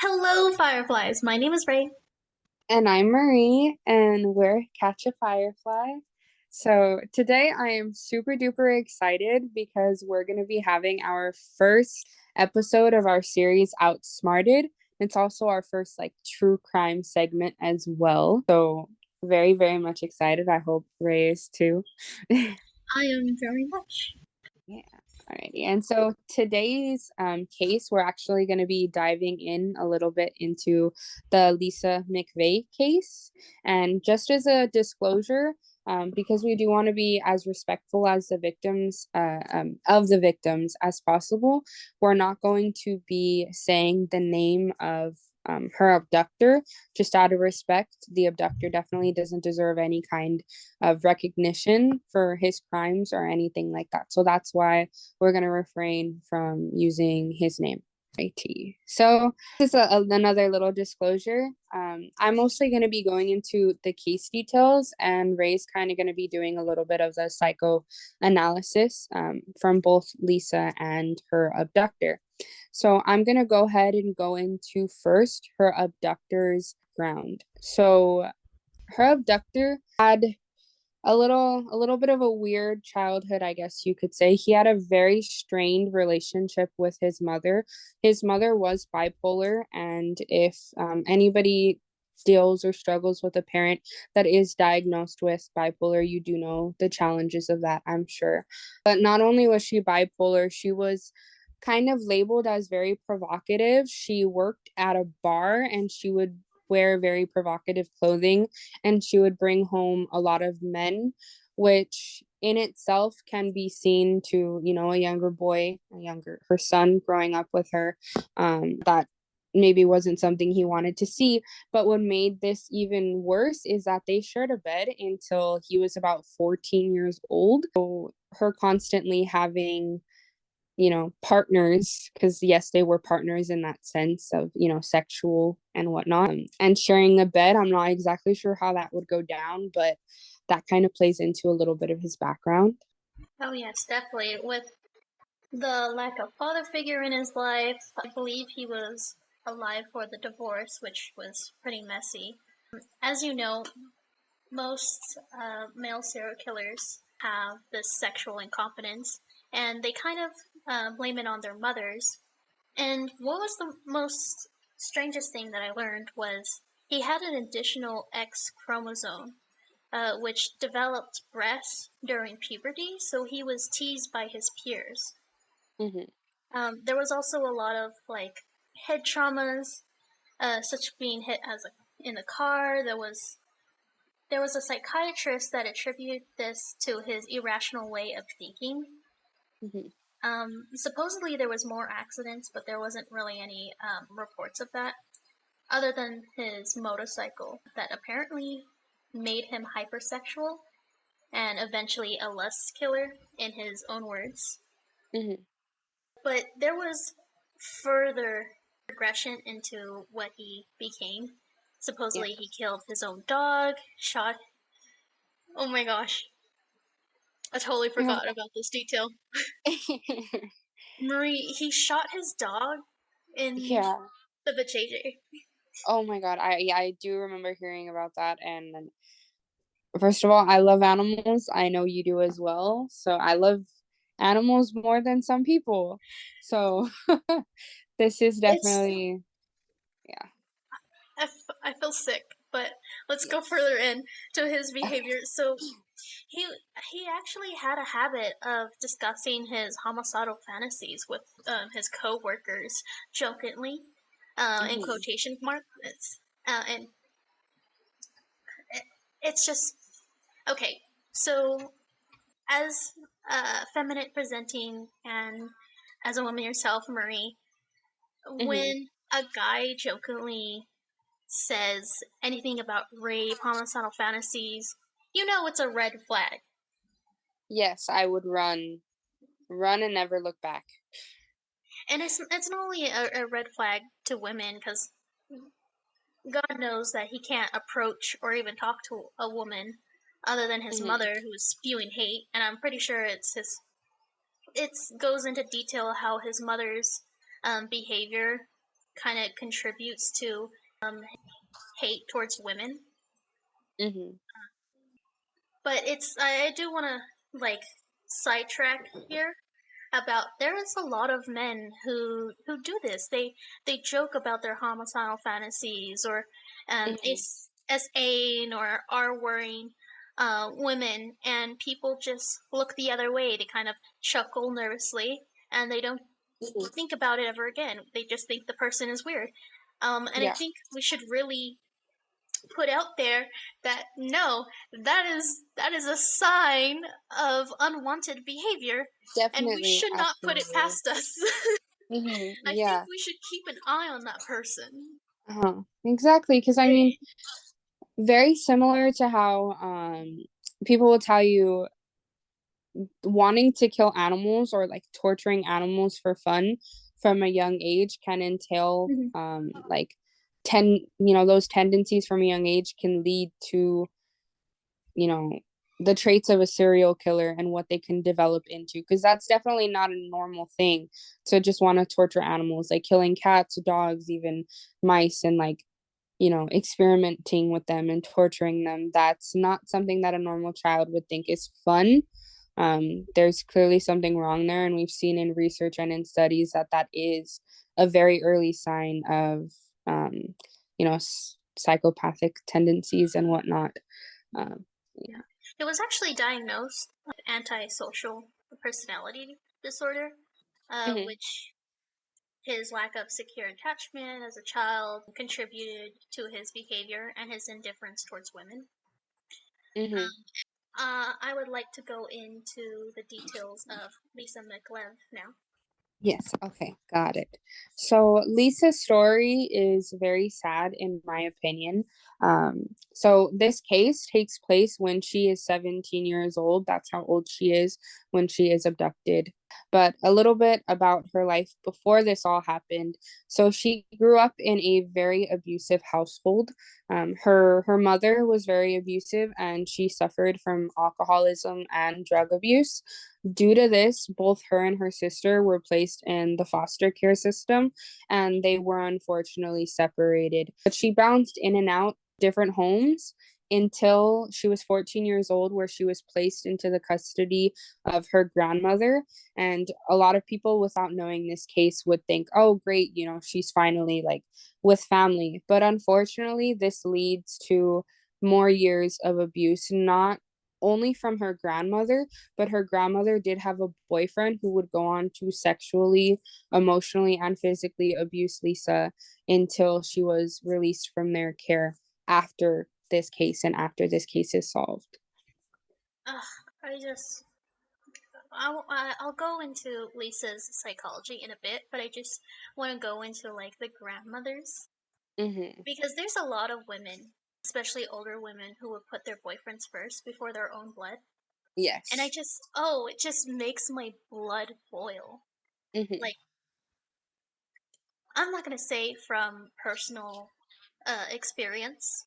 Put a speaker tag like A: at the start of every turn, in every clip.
A: Hello, Fireflies. My name is Rae.
B: And I'm Marie, and we're Catch A Firefly. So today I am super duper excited because we're going to be having our first episode of our series Outsmarted. It's also our first true crime segment as well. So very, very much excited. I hope Rae is too.
A: I am very much.
B: Yeah. Alrighty. And so today's case, we're actually going to be diving in a little bit into the Lisa McVey case. And just as a disclosure, because we do want to be as respectful as the victims of the victims as possible, we're not going to be saying the name of her abductor, just out of respect. The abductor definitely doesn't deserve any kind of recognition for his crimes or anything like that. So that's why we're going to refrain from using his name. So this is another little disclosure. I'm mostly going to be going into the case details, and Rae's kind of going to be doing a little bit of the psychoanalysis from both Lisa and her abductor. So I'm going to go ahead and go into first her abductor's ground. So her abductor had a little bit of a weird childhood, I guess you could say. He had a very strained relationship with his mother. His mother was bipolar, and if anybody deals or struggles with a parent that is diagnosed with bipolar, you do know the challenges of that, I'm sure. But not only was she bipolar, she was kind of labeled as very provocative. She worked at a bar and she would wear very provocative clothing, and she would bring home a lot of men, which in itself can be seen to, a younger boy, her son growing up with her, that maybe wasn't something he wanted to see. But what made this even worse is that they shared a bed until he was about 14 years old. So her constantly having partners, because yes, they were partners in that sense of, sexual and whatnot, and sharing a bed. I'm not exactly sure how that would go down, but that kind of plays into a little bit of his background.
A: Oh, yes, definitely. With the lack of father figure in his life, I believe he was alive for the divorce, which was pretty messy. As you know, most male serial killers have this sexual incompetence, and they kind of blame it on their mothers. And what was the most strangest thing that I learned was he had an additional X chromosome, which developed breasts during puberty, so he was teased by his peers.
B: Mm-hmm.
A: There was also a lot of head traumas, such being hit in the car. There was a psychiatrist that attributed this to his irrational way of thinking.
B: Mm-hmm.
A: Supposedly there was more accidents, but there wasn't really any reports of that, other than his motorcycle that apparently made him hypersexual and eventually a lust killer, in his own words.
B: Mm-hmm.
A: But there was further progression into what he became.
B: Yeah.
A: Supposedly he killed his own dog, shot. Oh my gosh. I totally forgot about this detail. Marie, he shot his dog in
B: Yeah.
A: the vajayjay.
B: Oh my God. I do remember hearing about that. And first of all, I love animals. I know you do as well. So I love animals more than some people. So this is
A: It's
B: definitely, yeah.
A: I feel sick, but let's go
B: Yes.
A: further in to his behavior. So He he actually had a habit of discussing his homicidal fantasies with his coworkers jokingly, in
B: Mm-hmm.
A: quotation marks, and it, it's just okay. So, as feminine presenting and as a woman yourself, Marie,
B: Mm-hmm.
A: when a guy jokingly says anything about rape, homicidal fantasies, you know it's a red flag.
B: Yes, I would run and never look back.
A: And it's not only a red flag to women, because God knows that he can't approach or even talk to a woman other than his
B: Mm-hmm.
A: mother, who's spewing hate. And I'm pretty sure it goes into detail how his mother's behavior kind of contributes to hate towards women.
B: Mm-hmm.
A: But I do want to like sidetrack here about there is a lot of men who do this. They joke about their homicidal fantasies, or
B: Mm-hmm.
A: as ain or are worrying women, and people just look the other way. They kind of chuckle nervously, and they don't
B: Mm-hmm.
A: think about it ever again. They just think the person is weird. And I
B: Yeah,
A: think we should really put out there that no, that is a sign of unwanted behavior, and we
B: definitely,
A: should not put it
B: absolutely.
A: past us.
B: Mm-hmm.
A: I think
B: Yeah.
A: we should keep an eye on that person.
B: Uh-huh. Exactly, because I mean, very similar to how people will tell you wanting to kill animals or like torturing animals for fun from a young age can entail
A: Mhm.
B: like those tendencies from a young age can lead to you know the traits of a serial killer and what they can develop into, because that's definitely not a normal thing to just want to torture animals, like killing cats, dogs, even mice, and like experimenting with them and torturing them. That's not something that a normal child would think is fun. There's clearly something wrong there, and we've seen in research and in studies that that is a very early sign of, psychopathic tendencies and whatnot. Um, yeah.
A: It was actually diagnosed with antisocial personality disorder,
B: Hmm.
A: which his lack of secure attachment as a child contributed to his behavior and his indifference towards women.
B: Hmm.
A: I would like to go into the details of Lisa McLev now.
B: Yes, okay, got it. So Lisa's story is very sad in my opinion. So this case takes place when she is 17 years old. That's how old she is when she is abducted. But a little bit about her life before this all happened. So she grew up in a very abusive household. Her mother was very abusive, and she suffered from alcoholism and drug abuse. Due to this, both her and her sister were placed in the foster care system, and they were unfortunately separated. But she bounced in and out different homes until she was 14 years old, where she was placed into the custody of her grandmother. And a lot of people, without knowing this case, would think, oh, great, she's finally like with family. But unfortunately, this leads to more years of abuse, not only from her grandmother, but her grandmother did have a boyfriend who would go on to sexually, emotionally, and physically abuse Lisa until she was released from their care after this case and after this case is solved.
A: Ugh, I just I'll go into Lisa's psychology in a bit, but I just want to go into like the grandmothers,
B: Mm-hmm.
A: because there's a lot of women, especially older women, who would put their boyfriends first before their own blood. And
B: Yes.
A: it just makes my blood boil.
B: Mm-hmm.
A: Like, I'm not gonna say from personal experience,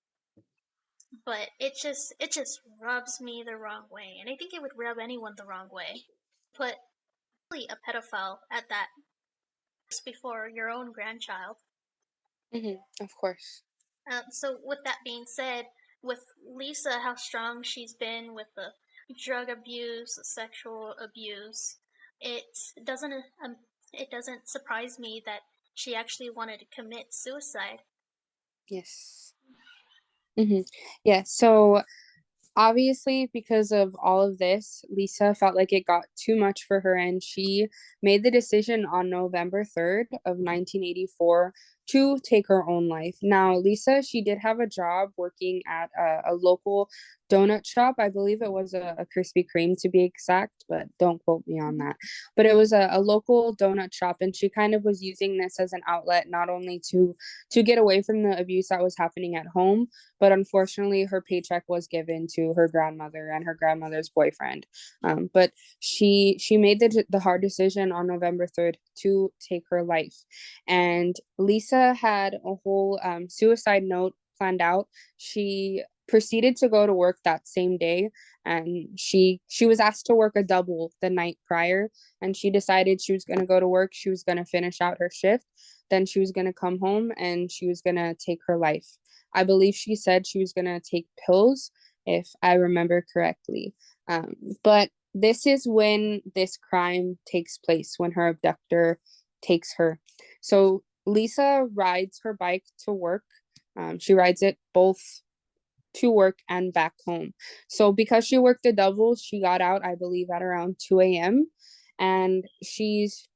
A: but it just rubs me the wrong way, and I think it would rub anyone the wrong way. Put really a pedophile at that before your own grandchild.
B: Mm-hmm. Of course.
A: So with that being said, with Lisa, how strong she's been with the drug abuse, the sexual abuse, it doesn't um, it doesn't surprise me that she actually wanted to commit suicide.
B: Yes. Mm-hmm. Yeah. So Obviously, because of all of this, Lisa felt like it got too much for her, and she made the decision on November 3rd of 1984 to take her own life. Now, Lisa, she did have a job working at a local donut shop. I believe it was a Krispy Kreme to be exact, but don't quote me on that. But it was a local donut shop, and she kind of was using this as an outlet, not only to get away from the abuse that was happening at home, but unfortunately her paycheck was given to her grandmother and her grandmother's boyfriend. But she made the hard decision on November 3rd to take her life, and Lisa had a whole suicide note planned out. She proceeded to go to work that same day, and she was asked to work a double the night prior, and she decided she was going to go to work, she was going to finish out her shift, then she was going to come home and she was going to take her life. I believe she said she was going to take pills, if I remember correctly. But this is when this crime takes place, when her abductor takes her. So Lisa rides her bike to work. She rides it both to work and back home. So because she worked a double, she got out, I believe, at around 2 a.m. And she's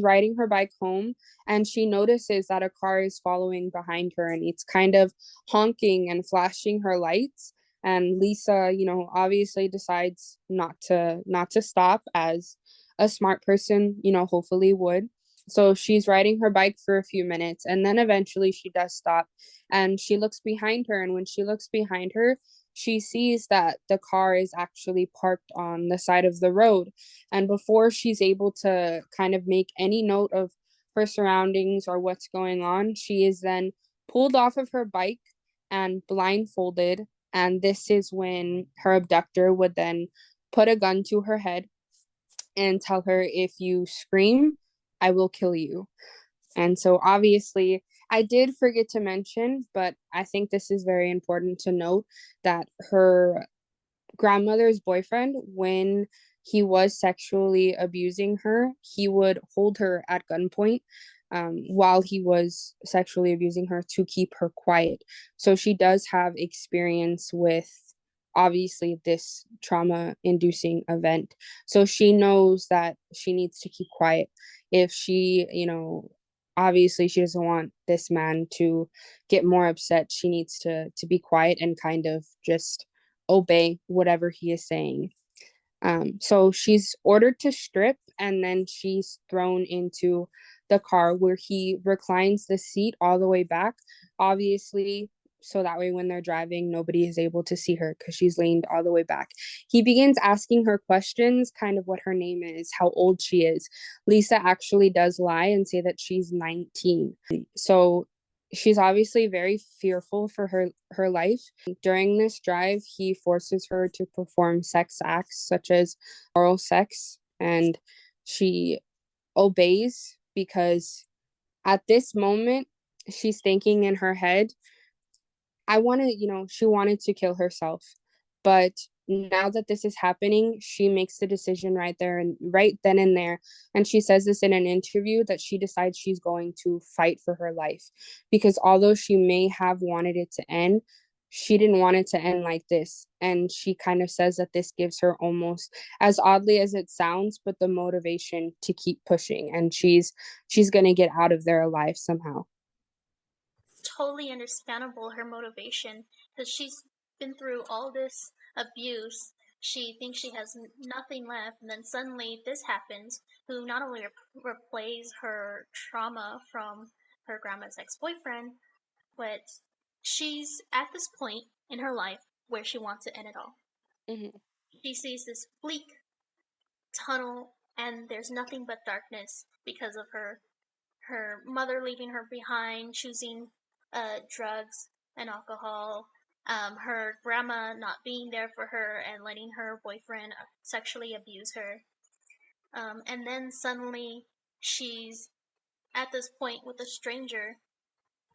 B: riding her bike home, and she notices that a car is following behind her, and it's kind of honking and flashing her lights. And Lisa, obviously decides not to stop, as a smart person, hopefully would. So she's riding her bike for a few minutes, and then eventually she does stop, and she looks behind her. And when she looks behind her, she sees that the car is actually parked on the side of the road. And before she's able to kind of make any note of her surroundings or what's going on, she is then pulled off of her bike and blindfolded. And this is when her abductor would then put a gun to her head and tell her, if you scream, I will kill you. And so obviously, I did forget to mention, but I think this is very important to note, that her grandmother's boyfriend, when he was sexually abusing her, he would hold her at gunpoint while he was sexually abusing her, to keep her quiet. So she does have experience with, obviously, this trauma inducing event. So she knows that she needs to keep quiet. If she, obviously she doesn't want this man to get more upset, she needs to be quiet and kind of just obey whatever he is saying. So she's ordered to strip, and then she's thrown into the car, where he reclines the seat all the way back, obviously, so that way when they're driving, nobody is able to see her because she's leaned all the way back. He begins asking her questions, kind of what her name is, how old she is. Lisa actually does lie and say that she's 19. So she's obviously very fearful for her life. During this drive, he forces her to perform sex acts such as oral sex, and she obeys because at this moment she's thinking in her head, I want to, she wanted to kill herself. But now that this is happening, she makes the decision right there and right then and there. And she says this in an interview, that she decides she's going to fight for her life, because although she may have wanted it to end, she didn't want it to end like this. And she kind of says that this gives her, almost as oddly as it sounds, but the motivation to keep pushing, and she's going to get out of there alive somehow.
A: Totally understandable, her motivation, because she's been through all this abuse. She thinks she has nothing left, and then suddenly this happens, who not only replays her trauma from her grandma's ex-boyfriend, but she's at this point in her life where she wants to end it all.
B: Mm-hmm.
A: She sees this bleak tunnel, and there's nothing but darkness because of her mother leaving her behind, choosing drugs and alcohol, her grandma not being there for her and letting her boyfriend sexually abuse her. And then suddenly she's at this point with a stranger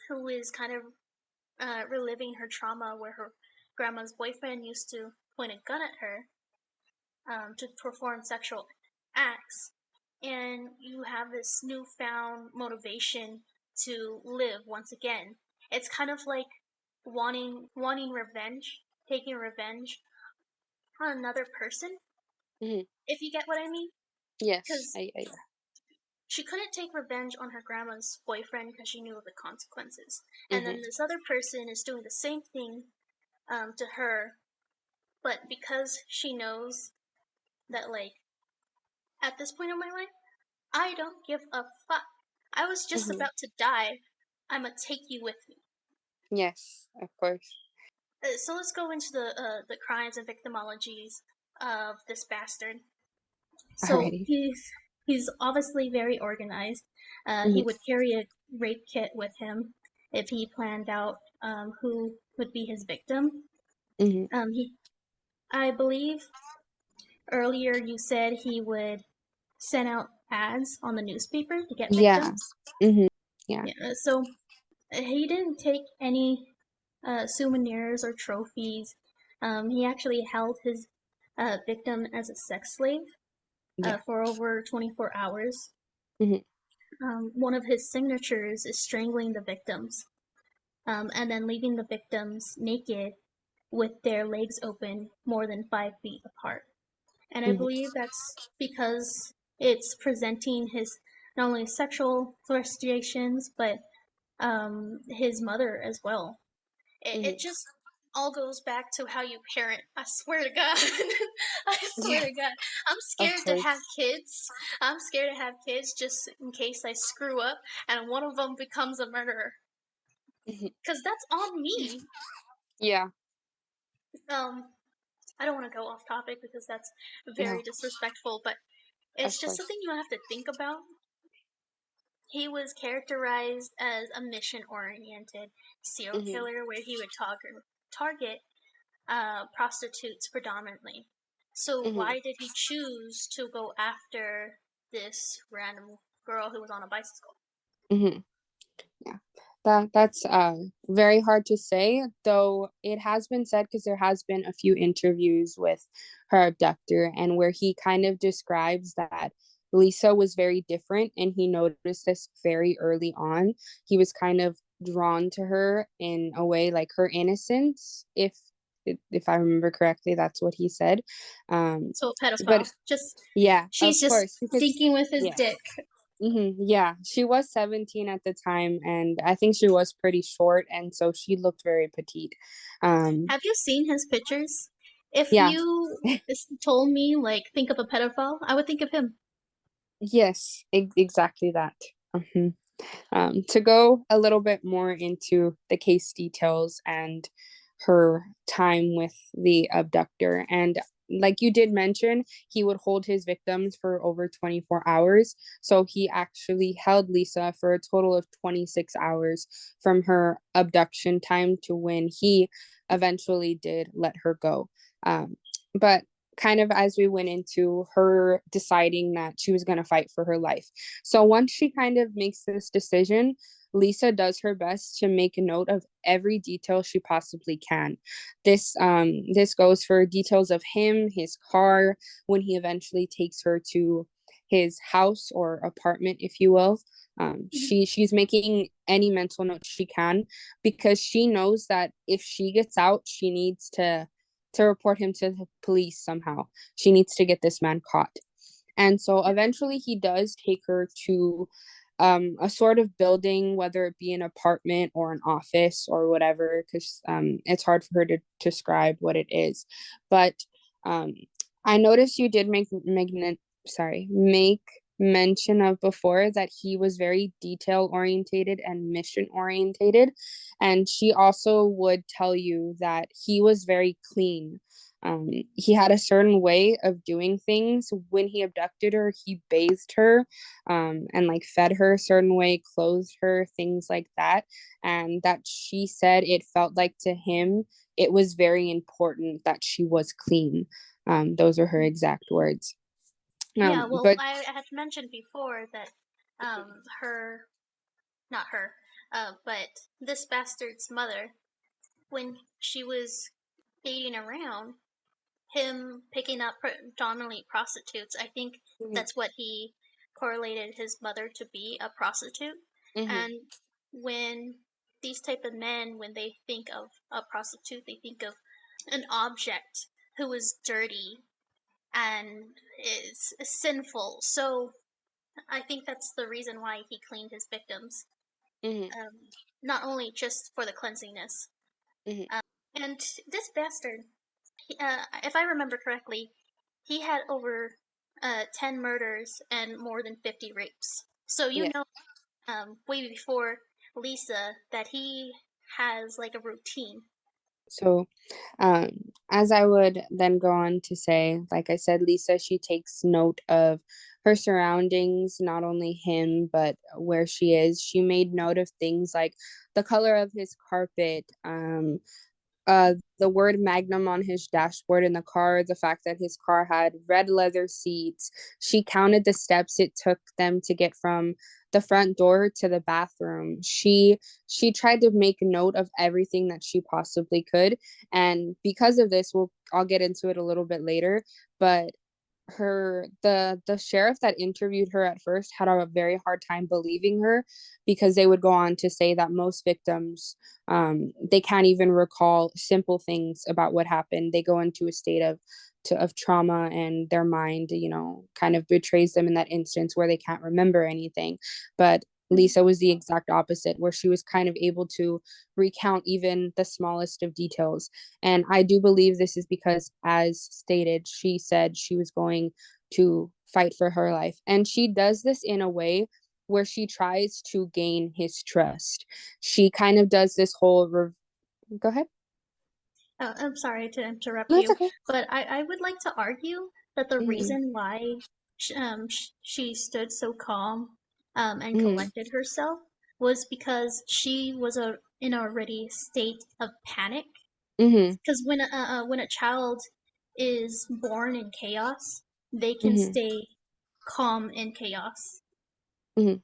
A: who is kind of reliving her trauma, where her grandma's boyfriend used to point a gun at her to perform sexual acts, and you have this newfound motivation to live once again. It's kind of like wanting revenge, taking revenge on another person,
B: Mhm.
A: if you get what I mean.
B: Yes.
A: Because
B: I
A: she couldn't take revenge on her grandma's boyfriend because she knew of the consequences. And then
B: Mhm.
A: this other person is doing the same thing to her, but because she knows that, like, at this point in my life, I don't give a fuck. I was just
B: Mhm.
A: about to die. I'ma take you with me.
B: Yes, of course.
A: So let's go into the crimes and victimologies of this bastard. So
B: Alrighty.
A: he's obviously very organized. He
B: Mhm.
A: would carry a rape kit with him if he planned out who would be his victim.
B: Mhm.
A: He, I believe earlier you said he would send out ads on the newspaper to get
B: Yeah.
A: victims.
B: Mhm. Yeah.
A: Yeah, so he didn't take any souvenirs or trophies. He actually held his victim as a sex slave
B: Yeah.
A: for over 24 hours.
B: Mhm.
A: One of his signatures is strangling the victims and then leaving the victims naked with their legs open more than 5 feet apart. And I
B: Mhm.
A: believe that's because it's presenting his not only sexual frustrations but his mother as well. It
B: Mhm.
A: just all goes back to how you parent. I swear to God. I swear
B: Yeah.
A: to God. I'm
B: Of
A: scared to
B: course.
A: have kids. I'm scared to have kids just in case I screw up and one of them becomes a murderer.
B: Mhm.
A: Because that's on me.
B: Yeah.
A: Um, I don't want to go off topic because that's very
B: No.
A: disrespectful, but
B: Of
A: it's just
B: course.
A: something you have to think about. He was characterized as a mission oriented serial
B: Mhm.
A: killer where he would target prostitutes predominantly. So
B: Mhm.
A: why did he choose to go after this random girl who was on a bicycle?
B: Mhm. Yeah. That's very hard to say, though it has been said because there has been a few interviews with her abductor and where he kind of describes that Lisa was very different and he noticed this very early on. He was kind of drawn to her in a way like her innocence, if I remember correctly, that's what he said. Um
A: So a
B: but
A: pedophile. Just
B: yeah, of
A: she's just
B: course, because
A: thinking with his
B: yeah.
A: dick.
B: Yeah, she was 17 at the time, and I think she was pretty short, and so she looked very petite. Um,
A: Have you seen his pictures? If
B: yeah,
A: you told me like think of a pedophile, I would think of him.
B: yes, exactly that. Mhm. To go a little bit more into the case details and her time with the abductor. And like you did mention, he would hold his victims for over 24 hours. So he actually held Lisa for a total of 26 hours from her abduction time to when he eventually did let her go. But kind of as we went into her deciding that she was going to fight for her life. So once she kind of makes this decision, Lisa does her best to make a note of every detail she possibly can. This goes for details of him, his car, when he eventually takes her to his house or apartment, if you will. She's making any mental notes she can because she knows that if she gets out, she needs to report him to the police somehow. She needs to get this man caught. And so eventually he does take her to a sort of building, whether it be an apartment or an office or whatever, because it's hard for her to describe what it is. But um, I noticed you did make mention of before that he was very detail orientated and mission orientated. And she also would tell you that he was very clean. He had a certain way of doing things. When he abducted her, he bathed her and like fed her a certain way, clothed her, things like that. And that she said it felt like to him, it was very important that she was clean. Those are her exact words.
A: Yeah, well,
B: But
A: I had mentioned before that her, not her, but this bastard's mother, when she was dating around, him picking up predominantly prostitutes. I think
B: Mhm.
A: that's what he correlated his mother to be, a prostitute.
B: Mhm.
A: And when these type of men, when they think of a prostitute, they think of an object. who was dirty and is sinful. So I think that's the reason why he cleaned his victims,
B: Mm-hmm.
A: not only just for the cleansingness.
B: Mm-hmm.
A: And this bastard, if I remember correctly, he had over 10 murders and more than 50 rapes. So you
B: Yeah.
A: know, way before Lisa, that he has like a routine.
B: So, as I would then go on to say, like I said, Lisa, she takes note of her surroundings, not only him, but where she is. She made note of things like the color of his carpet, the word Magnum on his dashboard in the car, the fact that his car had red leather seats. She counted the steps it took them to get from the front door to the bathroom. She tried to make note of everything that she possibly could, and because of this, I'll get into it a little bit later, but the sheriff that interviewed her at first had a very hard time believing her, because they would go on to say that most victims, they can't even recall simple things about what happened. They go into a state of trauma, and their mind, kind of betrays them in that instance where they can't remember anything. But Lisa was the exact opposite, where she was kind of able to recount even the smallest of details. And I do believe this is because, as stated, she said she was going to fight for her life. And she does this in a way where she tries to gain his trust. She kind of does this whole. Go ahead.
A: I'm sorry to interrupt
B: No, it's
A: you,
B: okay.
A: but I would like to argue that the
B: Mm-hmm.
A: reason why she stood so calm and
B: Mm-hmm.
A: collected herself was because she was in a already state of panic.
B: Mm-hmm.
A: Because when a child is born in chaos, they can
B: Mm-hmm.
A: stay calm in chaos.
B: Mm-hmm.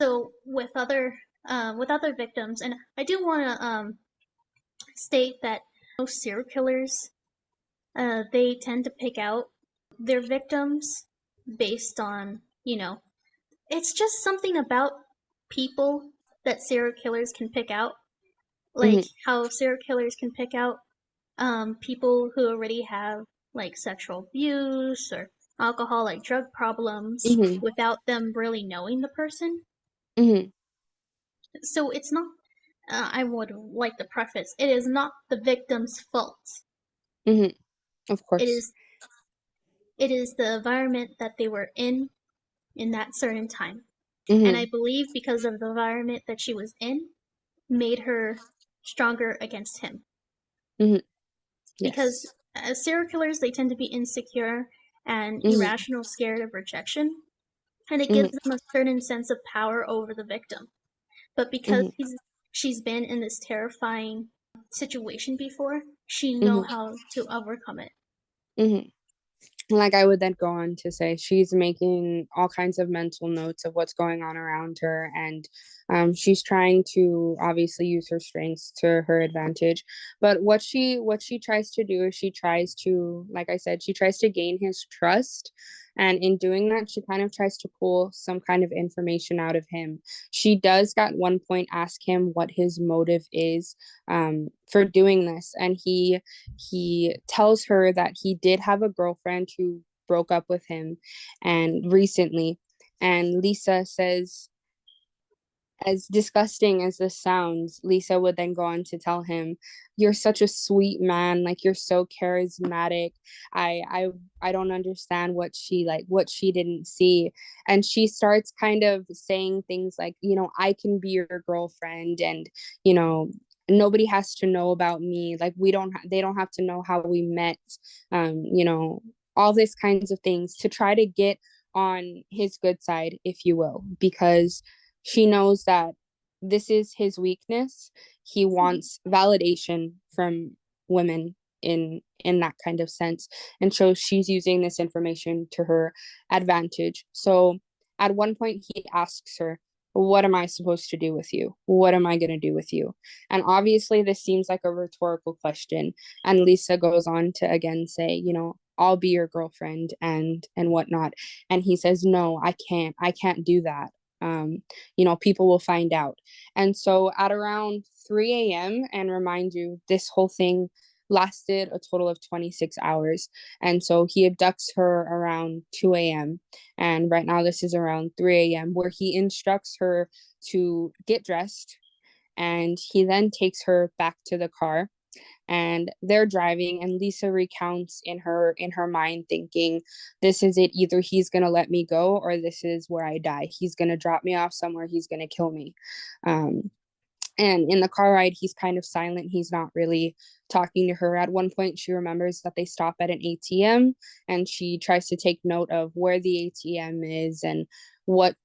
A: So with other victims, and I do want to state that most serial killers, they tend to pick out their victims based on, it's just something about people that serial killers can pick out, like
B: Mm-hmm.
A: how serial killers can pick out people who already have like sexual abuse or alcohol, like drug problems,
B: Mm-hmm.
A: without them really knowing the person.
B: Mm-hmm.
A: So it's not. I would like to preface: it is not the victim's fault.
B: Mm-hmm. Of
A: It
B: course.
A: is it is the environment that they were in that certain time. And I
B: Mm-hmm.
A: believe because of the environment that she was in, made her stronger against him.
B: Mm-hmm.
A: Because
B: Yes.
A: as serial killers, they tend to be insecure and
B: Mm-hmm.
A: irrational, scared of rejection, and it gives
B: Mm-hmm.
A: them a certain sense of power over the victim. But because
B: Mm-hmm.
A: she's been in this terrifying situation before, she know
B: Mm-hmm.
A: how to overcome it.
B: Mm-hmm. Like I would then go on to say, she's making all kinds of mental notes of what's going on around her, and she's trying to obviously use her strengths to her advantage. But what she tries to do is, she tries to, like I said, she tries to gain his trust, and in doing that, she kind of tries to pull some kind of information out of him. She does at one point ask him what his motive is, for doing this, and he tells her that he did have a girlfriend who broke up with him and recently. And Lisa says, as disgusting as this sounds, Lisa would then go on to tell him, "You're such a sweet man. Like, you're so charismatic. I don't understand what she didn't see." And she starts kind of saying things like, "I can be your girlfriend, and you know." Nobody has to know about me. Like, they don't have to know how we met. Um, you know, all these kinds of things to try to get on his good side, if you will, because she knows that this is his weakness. He wants validation from women in that kind of sense. And so she's using this information to her advantage. So at one point he asks her, "What am I supposed to do with you? What am I going to do with you?" And obviously this seems like a rhetorical question. And Lisa goes on to again say, "I'll be your girlfriend and whatnot." And he says, "No, I can't do that. People will find out." And so at around 3 a.m., and remind you, this whole thing lasted a total of 26 hours. And so he abducts her around 2 a.m. And right now, this is around 3 a.m., where he instructs her to get dressed. And he then takes her back to the car, and they're driving, and Lisa recounts in her mind, thinking, this is it, either he's going to let me go or this is where I die. He's going to drop me off somewhere, he's going to kill me. And in the car ride, he's kind of silent. He's not really talking to her. At one point, she remembers that they stop at an ATM, and she tries to take note of where the ATM is and what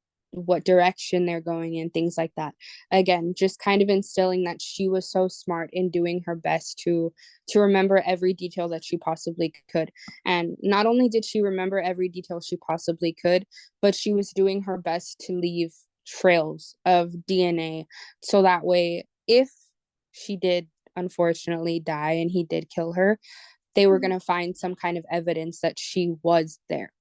B: direction they're going in, things like that. Again, just kind of instilling that she was so smart in doing her best to remember every detail that she possibly could. And not only did she remember every detail she possibly could, but she was doing her best to leave trails of DNA, so that way, if she did unfortunately die and he did kill her, they were going to find some kind of evidence that she was there.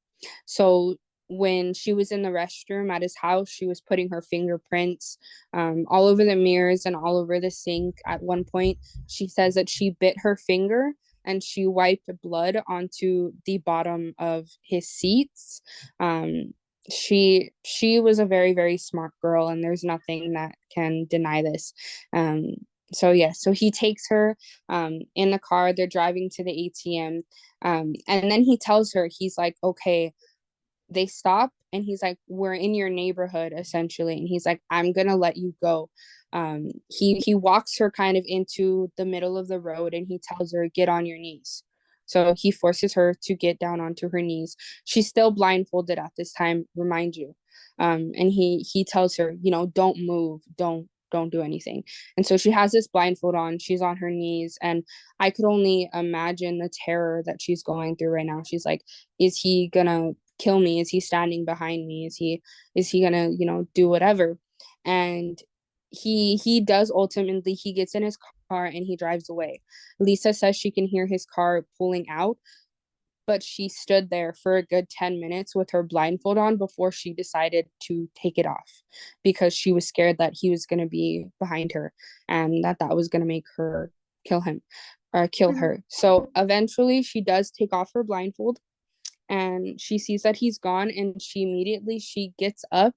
B: So when she was in the restroom at his house, she was putting her fingerprints all over the mirrors and all over the sink. At one point, she says that she bit her finger and she wiped blood onto the bottom of his seats. She was a very, very smart girl, and there's nothing that can deny this. So yeah, so he takes her in the car. They're driving to the ATM, and then he tells her, he's like, okay, they stop, and he's like, we're in your neighborhood, essentially, and he's like, I'm gonna let you go. He walks her kind of into the middle of the road, and he tells her, get on your knees. So he forces her to get down onto her knees. She's still blindfolded at this time, remind you. And he tells her, don't move, don't do anything. And so she has this blindfold on, she's on her knees, and I could only imagine the terror that she's going through right now. She's like, is he gonna kill me? Is he standing behind me? Is he gonna, do whatever? And he does. Ultimately, he gets in his car and he drives away. Lisa says she can hear his car pulling out, but she stood there for a good 10 minutes with her blindfold on before she decided to take it off, because she was scared that he was going to be behind her and that was going to make her kill him or kill
A: Mm-hmm.
B: her. So eventually she does take off her blindfold, and she sees that he's gone, and she gets up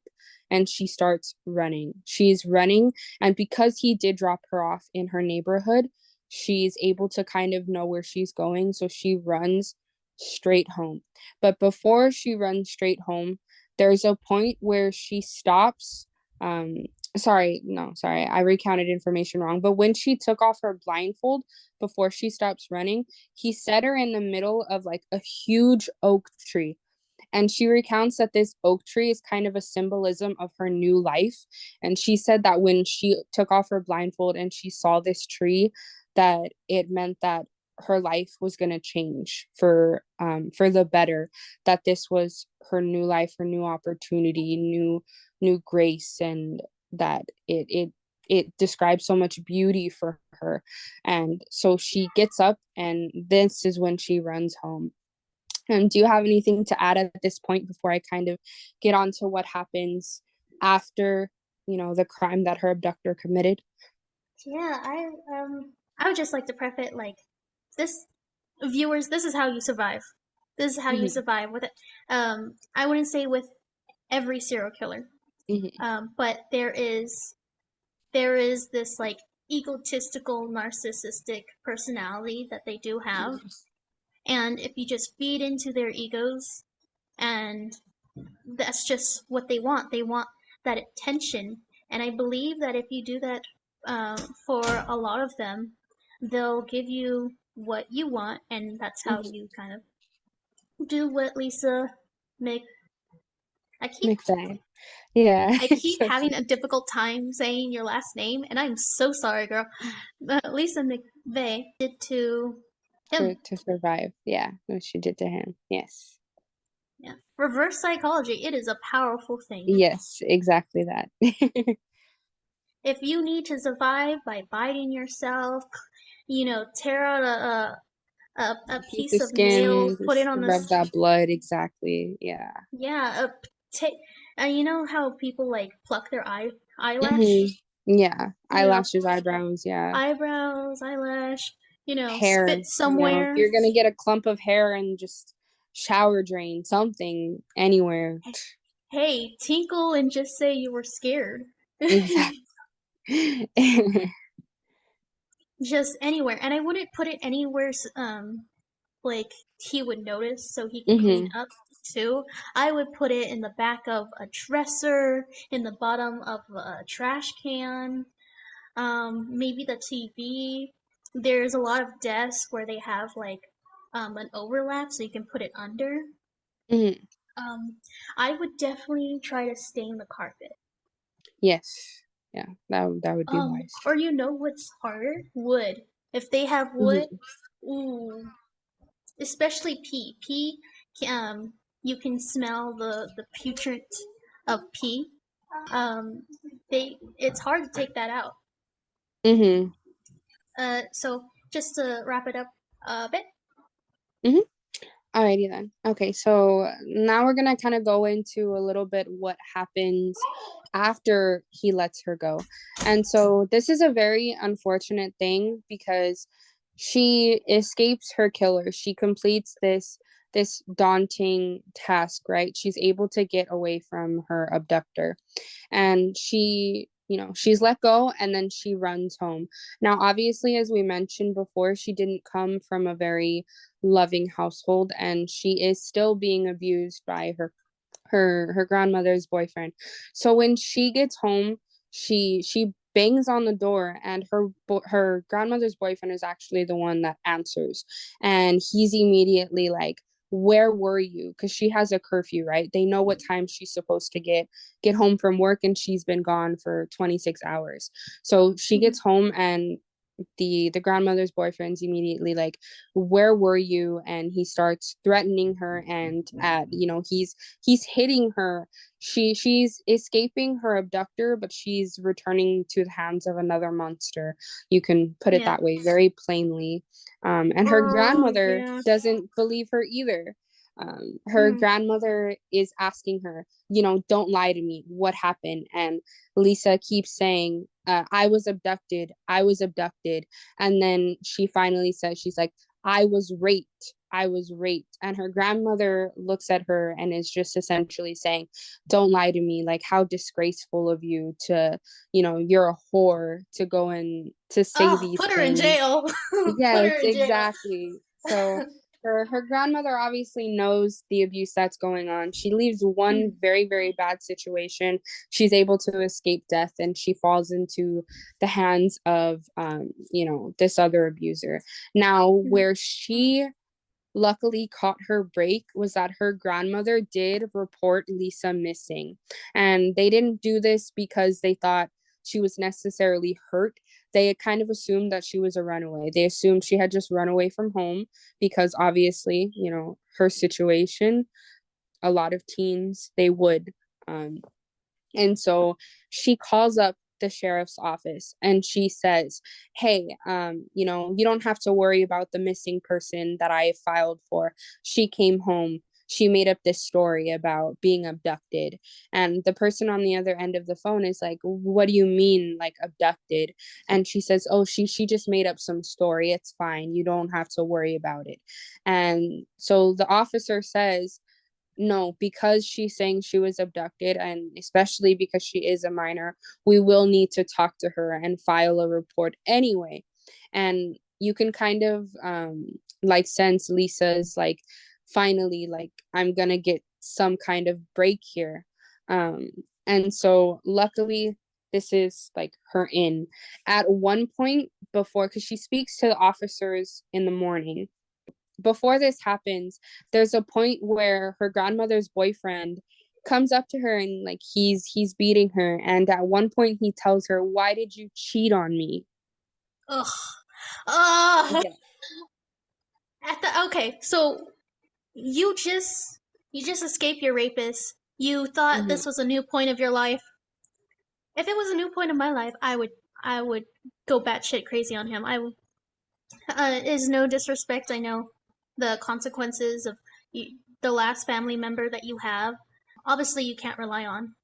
B: and she starts running. She's running, and because he did drop her off in her neighborhood, she's able to kind of know where she's going, so she runs straight home. But before she runs straight home, there's a point where she stops. um sorry, I recounted information wrong, but when she took off her blindfold before she stops running, he set her in the middle of like a huge oak tree. And she recounts that this oak tree is kind of a symbolism of her new life. And she said that when she took off her blindfold and she saw this tree, that it meant that her life was going to change for the better, that this was her new life, her new opportunity, new grace, and that it describes so much beauty for her. And so she gets up, and this is when she runs home. And do you have anything to add at this point before I kind of get on to what happens after, the crime that her abductor committed?
A: Yeah, I would just like to preface like this, viewers, this is how you survive. This is how you
B: Mm-hmm.
A: survive with it. I wouldn't say with every serial killer.
B: Mm-hmm.
A: But there is this like egotistical narcissistic personality that they do have.
B: Yes.
A: And if you just feed into their egos, and that's just what they want. They want that attention. And I believe that if you do that for a lot of them, they'll give you what you want, and that's how
B: Mm-hmm.
A: you kind of do what Lisa make. I keep
B: McVey. Yeah.
A: I
B: It's
A: keep
B: okay.
A: having a difficult time saying your last name, and I'm so sorry, girl. Lisa McVey did to him.
B: To survive. Yeah. What she did to him. Yes.
A: Yeah. Reverse psychology, it is a powerful thing.
B: Yes, exactly that.
A: If you need to survive by biting yourself, tear out a
B: Piece
A: piece
B: of
A: of nail,
B: skin,
A: put it
B: just
A: on
B: rub that blood. Exactly. Yeah.
A: yeah, you know how people like pluck their eyelash?
B: Mm-hmm. Yeah.
A: You know,
B: Eyelashes, eyebrows. Yeah.
A: eyebrows, eyelash.
B: hair,
A: spit somewhere.
B: you're gonna get a clump of hair and just shower drain something anywhere.
A: Hey, tinkle and just say you were scared.
B: Exactly.
A: Just anywhere. And I wouldn't put it anywhere like he would notice so he can clean
B: Mm-hmm.
A: up too. I would put it in the back of a dresser, in the bottom of a trash can, maybe the TV. There's a lot of desks where they have like an overlap so you can put it under.
B: Mm-hmm.
A: Um, I would definitely try to stain the carpet.
B: Yes. Yeah, that would be wise.
A: Or what's harder? Wood. If they have wood,
B: Mm-hmm.
A: ooh, especially pee. Pee, you can smell the putrid of pee. Um, it's hard to take that out.
B: Mm-hmm.
A: So just to wrap it up a bit.
B: Mm-hmm. Alrighty then. Okay, so now we're gonna kind of go into a little bit what happens after he lets her go. And so this is a very unfortunate thing because she escapes her killer. She completes this daunting task, right? She's able to get away from her abductor, and she's let go, and then she runs home. Now obviously, as we mentioned before, she didn't come from a very loving household, and she is still being abused by her grandmother's boyfriend. So when she gets home, she bangs on the door, and her grandmother's boyfriend is actually the one that answers, and he's immediately like, where were you? Because she has a curfew, right? They know what time she's supposed to get home from work, and she's been gone for 26 hours. So she gets home, and the grandmother's boyfriend's immediately like, where were you? And he starts threatening her, and he's hitting her. She's escaping her abductor, but she's returning to the hands of another monster. You can put it
A: Yeah.
B: that way very plainly. And her
A: Oh
B: grandmother
A: yeah.
B: doesn't believe her either. Her
A: Mm.
B: grandmother is asking her, don't lie to me, what happened? And Lisa keeps saying, I was abducted. I was abducted. And then she finally says, she's like, I was raped. I was raped. And her grandmother looks at her and is just essentially saying, don't lie to me. Like, how disgraceful of you to, you're a whore to go and to say
A: Oh,
B: these
A: put her in
B: things.
A: jail. Put
B: Yes,
A: her in jail.
B: exactly. So her grandmother obviously knows the abuse that's going on. She leaves one
A: Mm.
B: very, very bad situation. She's able to escape death, and she falls into the hands of this other abuser. Now,
A: Mm.
B: where she luckily caught her break was that her grandmother did report Lisa missing. And they didn't do this because they thought she was necessarily hurt. They had kind of assumed that she was a runaway. They assumed she had just run away from home because obviously, her situation, a lot of teens, they would. Um, and so she calls up the sheriff's office, and she says, hey, you don't have to worry about the missing person that I filed for. She came home. She made up this story about being abducted. And the person on the other end of the phone is like, what do you mean, like, abducted? And she says, oh, she just made up some story. It's fine. You don't have to worry about it. And so the officer says, no, because she's saying she was abducted, and especially because she is a minor, we will need to talk to her and file a report anyway. And you can kind of like sense Lisa's like, finally, like, I'm gonna get some kind of break here. Um, and so luckily, this is like her in. At one point before, because she speaks to the officers in the morning, before this happens, there's a point where her grandmother's boyfriend comes up to her, and like he's beating her, and at one point he tells her, why did you cheat on me?
A: Ugh. Ah.
B: Yeah.
A: Okay, so you just escaped your rapist. You thought
B: Mm-hmm.
A: this was a new point of your life. If it was a new point of my life, I would go batshit crazy on him. Is no disrespect. I know the consequences of the last family member that you have. Obviously, you can't rely on.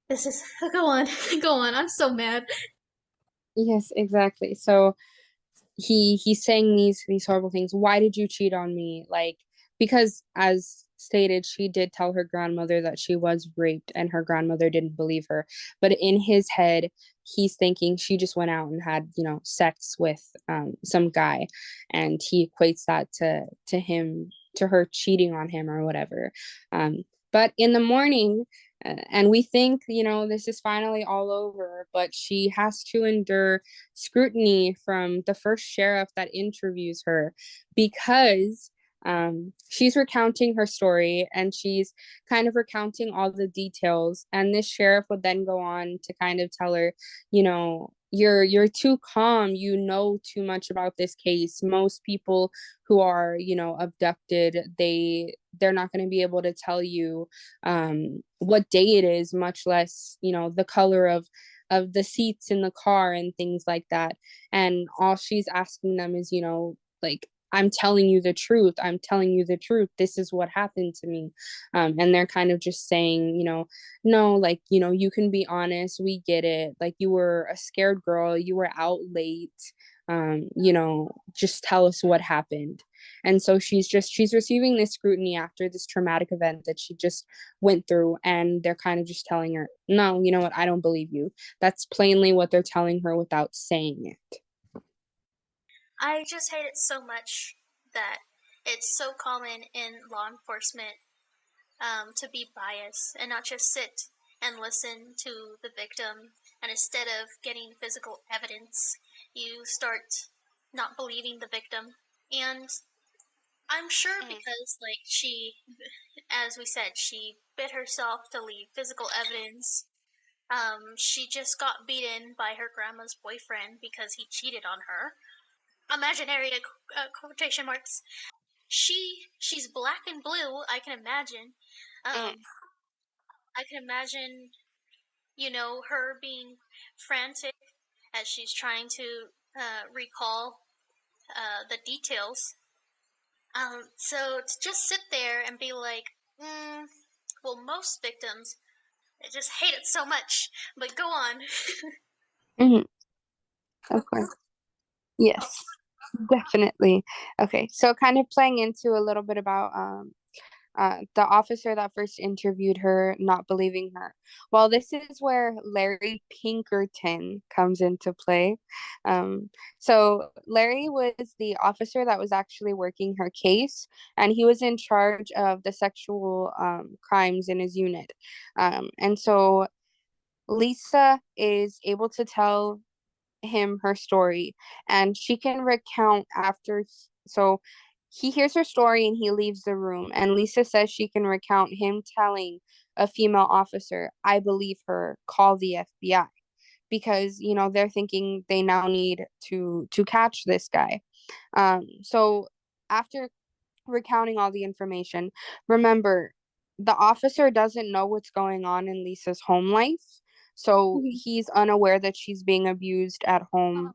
A: This is go on, go on. I'm so mad.
B: Yes, exactly. So he's saying these horrible things. Why did you cheat on me? Like, because as stated, she did tell her grandmother that she was raped and her grandmother didn't believe her. But in his head, he's thinking she just went out and had, sex with some guy, and he equates that to him, to her cheating on him or whatever. Um, but in the morning, and we think, this is finally all over, but she has to endure scrutiny from the first sheriff that interviews her, because she's recounting her story and she's kind of recounting all the details. And this sheriff would then go on to kind of tell her, you're too calm. You know too much about this case. Most people who are, abducted, they're not going to be able to tell you what day it is, much less, the color of the seats in the car and things like that. And all she's asking them is, like, I'm telling you the truth. I'm telling you the truth. This is what happened to me. And they're kind of just saying, no, like, you can be honest. We get it. Like, you were a scared girl. You were out late. Just tell us what happened. And so she's receiving this scrutiny after this traumatic event that she just went through. And they're kind of just telling her, no, you know what? I don't believe you. That's plainly what they're telling her without saying it.
A: I just hate it so much that it's so common in law enforcement to be biased and not just sit and listen to the victim. And instead of getting physical evidence, you start not believing the victim. And I'm sure because, like, as we said, she bit herself to leave physical evidence. She just got beaten by her grandma's boyfriend because he cheated on her. Imaginary quotation marks. She's black and blue. I can imagine. I can imagine, her being frantic as she's trying to recall the details. So to just sit there and be like, well, most victims, I just hate it so much. But go on.
B: Mm-hmm. Of course. Yes, definitely. Okay, so kind of playing into a little bit about the officer that first interviewed her not believing her. Well, this is where Larry Pinkerton comes into play. So Larry was the officer that was actually working her case, and he was in charge of the sexual crimes in his unit. And so Lisa is able to tell him her story, and she can recount so he hears her story and he leaves the room, and Lisa says she can recount him telling a female officer, I believe her, call the FBI, because they're thinking they now need to catch this guy. So after recounting all the information, remember, the officer doesn't know what's going on in Lisa's home life. So he's unaware that she's being abused at home.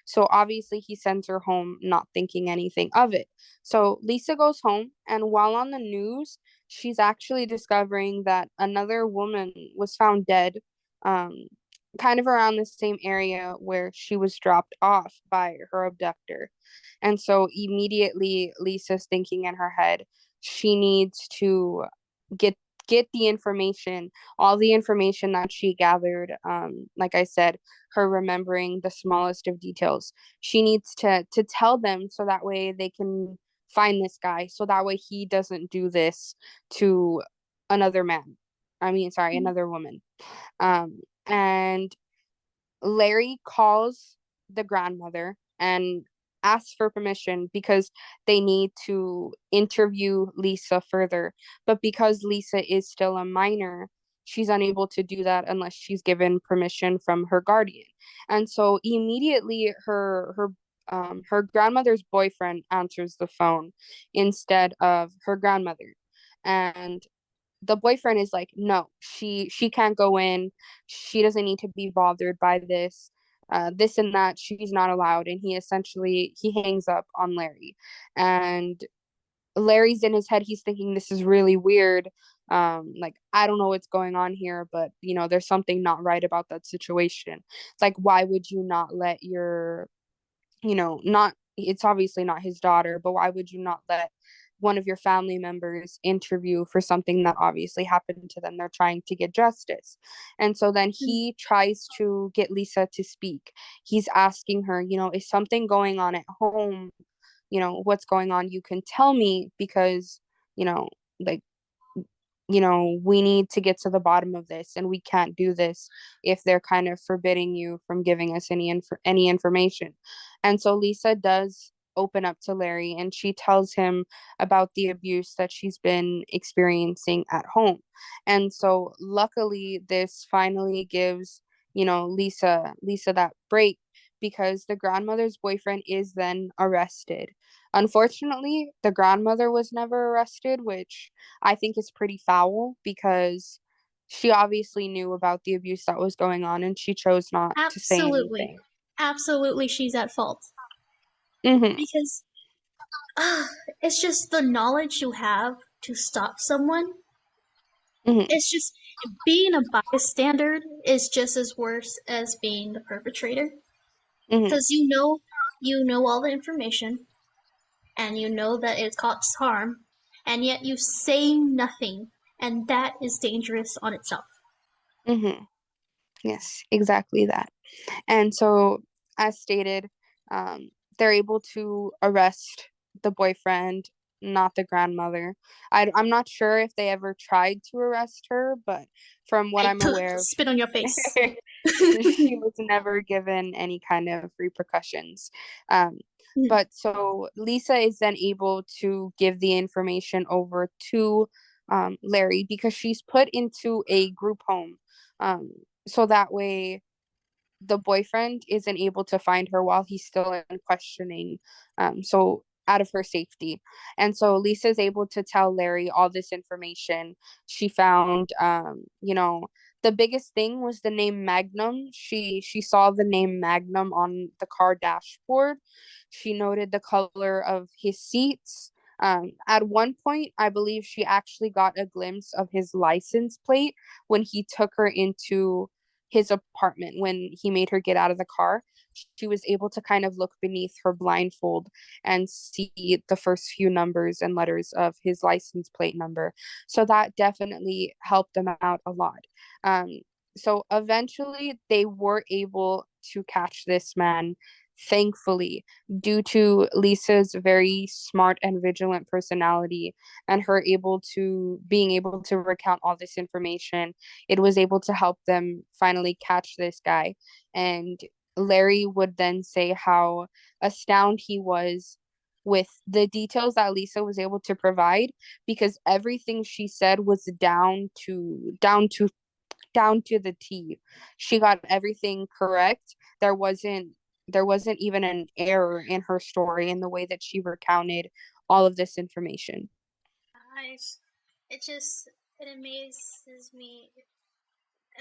B: So obviously he sends her home not thinking anything of it. So Lisa goes home, and while on the news, she's actually discovering that another woman was found dead, um, kind of around the same area where she was dropped off by her abductor. And so immediately Lisa's thinking in her head, she needs to get get the information, all the information that she gathered. Like I said, her remembering the smallest of details. She needs to tell them so that way they can find this guy. So that way he doesn't do this to another man. Another woman. And Larry calls the grandmother and asks for permission because they need to interview Lisa further. But because Lisa is still a minor, she's unable to do that unless she's given permission from her guardian. And so immediately her grandmother's boyfriend answers the phone instead of her grandmother. And the boyfriend is like, no, she can't go in, she doesn't need to be bothered by this and that, she's not allowed. And he hangs up on Larry. And Larry's in his head, he's thinking, this is really weird. Like, I don't know what's going on here, but there's something not right about that situation. It's like, why would you not let not, it's obviously not his daughter, but why would you not let one of your family members interview for something that obviously happened to them? They're trying to get justice. And so then he tries to get Lisa to speak. He's asking her, is something going on at home? What's going on? You can tell me, because, you know, like, we need to get to the bottom of this, and we can't do this if they're kind of forbidding you from giving us any information. And so Lisa does open up to Larry, and she tells him about the abuse that she's been experiencing at home. And so luckily this finally gives, Lisa that break, because the grandmother's boyfriend is then arrested. Unfortunately, the grandmother was never arrested, which I think is pretty foul, because she obviously knew about the abuse that was going on, and she chose not to say
A: Absolutely.
B: anything.
A: Absolutely, she's at fault.
B: Mhm.
A: Because uh, it's just the knowledge you have to stop someone.
B: Mhm.
A: It's just being a bystander is just as worse as being the perpetrator.
B: Mhm.
A: Because you know all the information, and you know that it causes harm, and yet you say nothing, and that is dangerous on itself.
B: Mhm. Yes, exactly that. And so, as stated, they're able to arrest the boyfriend, not the grandmother. I'm not sure if they ever tried to arrest her, but from what
A: I
B: I'm aware of,
A: spit on your face.
B: she was never given any kind of repercussions. Um, but so Lisa is then able to give the information over to Larry, because she's put into a group home. So that way the boyfriend isn't able to find her while he's still in questioning, so out of her safety. And so Lisa's able to tell Larry all this information. She found, the biggest thing was the name Magnum. She saw the name Magnum on the car dashboard. She noted the color of his seats. At one point, I believe she actually got a glimpse of his license plate when he took her into his apartment. When he made her get out of the car, she was able to kind of look beneath her blindfold and see the first few numbers and letters of his license plate number. So that definitely helped them out a lot. Um, so eventually they were able to catch this man, thankfully, due to Lisa's very smart and vigilant personality, and her being able to recount all this information. It was able to help them finally catch this guy. And Larry would then say how astounded he was with the details that Lisa was able to provide, because everything she said was down to the T. She got everything correct. There wasn't even an error in her story in the way that she recounted all of this information.
A: I, it just it amazes me.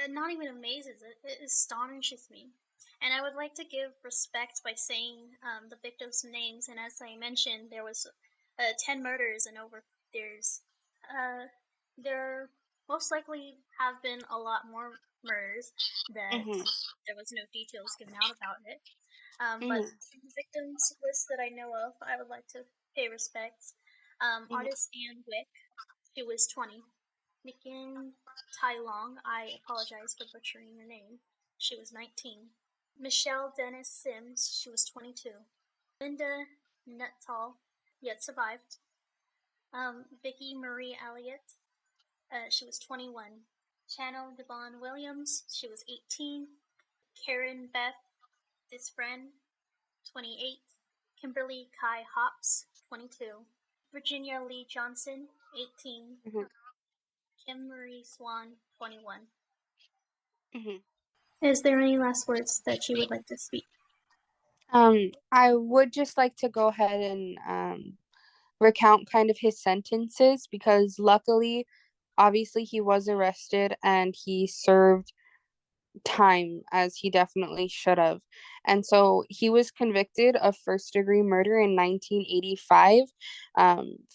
A: Not even amazes it astonishes me. And I would like to give respect by saying the victims' names. And as I mentioned, there was 10 murders, and over there's uh, there most likely have been a lot more murders that
B: Mm-hmm.
A: there was no details given out about it. But
B: Mm-hmm.
A: from the victims list that I know of, I would like to pay respect. Artist Anne Wick, she was 20. Nikin Tai Long, I apologize for butchering your name. She was 19. Michelle Dennis Sims, she was 22. Linda Nuttall, yet survived. Vicky Marie Elliott, she was 21. Channel Devon Williams, she was 18. Karen Beth Disfriend, 28. Kimberly Kai Hops, 22. Virginia Lee Johnson, 18.
B: Mm-hmm.
A: Kim Marie Swan, 21.
B: Mm-hmm.
A: Is there any last words that you would like to speak?
B: I would just like to go ahead and recount kind of his sentences, because luckily, obviously, he was arrested and he served time, as he definitely should have. And so he was convicted of first degree murder in 1985,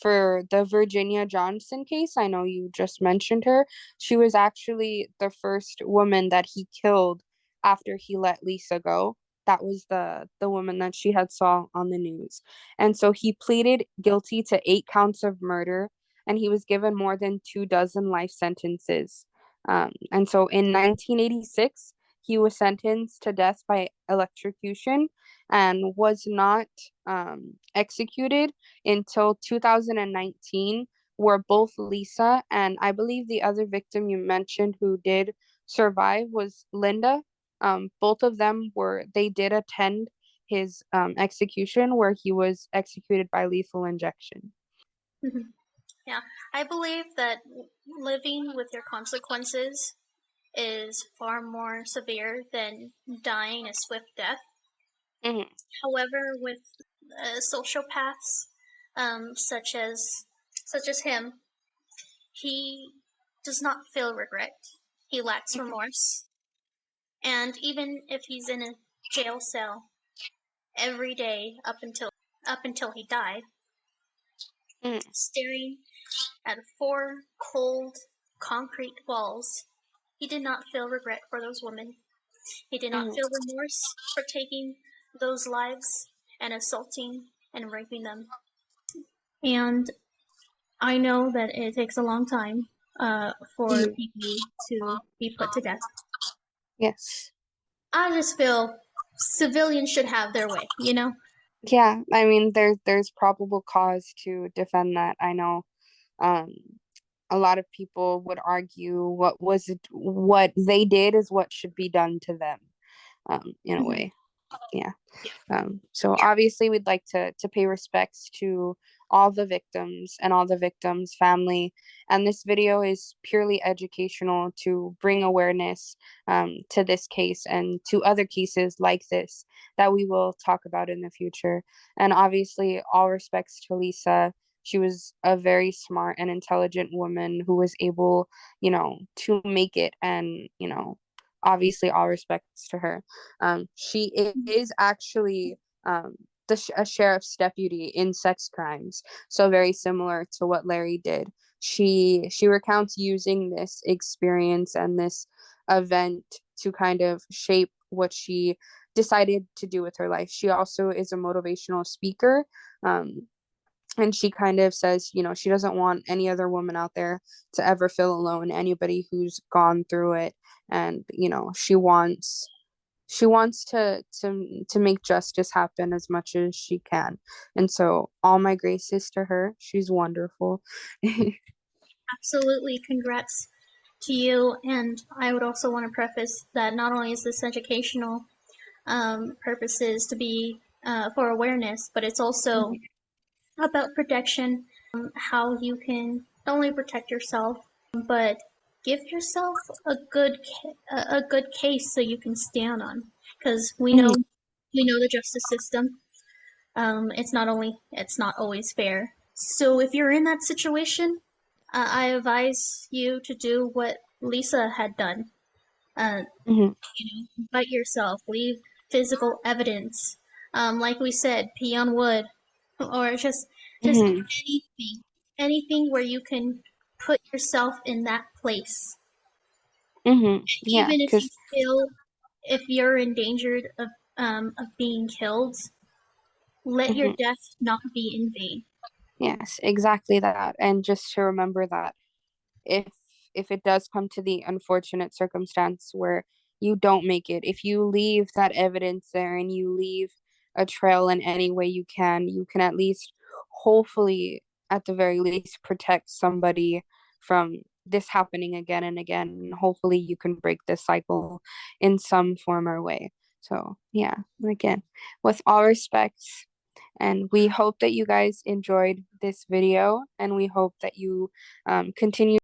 B: for the Virginia Johnson case. I know you just mentioned her. She was actually the first woman that he killed after he let Lisa go. that was the woman that she had saw on the news. And so he pleaded guilty to 8 counts of murder, and he was given more than 2 dozen life sentences. And so in 1986, he was sentenced to death by electrocution and was not executed until 2019, where both Lisa and I believe the other victim you mentioned who did survive was Linda. Both of them they did attend his execution, where he was executed by lethal injection.
A: Mhm. Yeah, I believe that living with your consequences is far more severe than dying a swift death.
B: Mm-hmm.
A: However, with sociopaths, such as him, he does not feel regret. He lacks remorse, and even if he's in a jail cell every day up until he died,
B: Mm-hmm.
A: staring at 4 cold concrete walls, he did not feel regret for those women. He did not
B: Mm-hmm.
A: feel remorse for taking those lives and assaulting and raping them. And I know that it takes a long time for
B: Mm-hmm.
A: people to be put to death.
B: Yes.
A: I just feel civilians should have their way, you know?
B: Yeah, I mean there's probable cause to defend that. I know um a lot of people would argue what they did is what should be done to them, in a
A: Mm-hmm.
B: way. Yeah.
A: Yeah.
B: So obviously we'd like to pay respects to all the victims and all the victims' family. And this video is purely educational to bring awareness to this case and to other cases like this that we will talk about in the future. And obviously, all respects to Lisa. She was a very smart and intelligent woman who was able, to make it. And, obviously, all respects to her. She is actually a sheriff's deputy in sex crimes, so very similar to what Larry did. She recounts using this experience and this event to kind of shape what she decided to do with her life. She also is a motivational speaker. And she kind of says, she doesn't want any other woman out there to ever feel alone, anybody who's gone through it. And, she wants to make justice happen as much as she can. And so all my graces to her. She's wonderful.
A: Absolutely. Congrats to you. And I would also want to preface that not only is this educational purposes to be for awareness, but it's also about protection, how you can not only protect yourself, but give yourself a good case so you can stand on. Because we know the justice system. It's not always fair. So if you're in that situation, I advise you to do what Lisa had done. Uh,
B: Mhm,
A: bite yourself, leave physical evidence. Like we said, pee on wood, or just
B: mhm,
A: anything where you can put yourself in that place.
B: yeah,
A: Even
B: because
A: if you're endangered of being killed, let your death not be in vain.
B: yes, exactly that. And just to remember that if if it does come to the unfortunate circumstance where you don't make it, if you leave that evidence there and you leave a trail in any way you can at least, hopefully, at the very least, protect somebody from this happening again and again. And hopefully you can break this cycle in some form or way. So yeah, again, with all respects, and we hope that you guys enjoyed this video, and we hope that you continue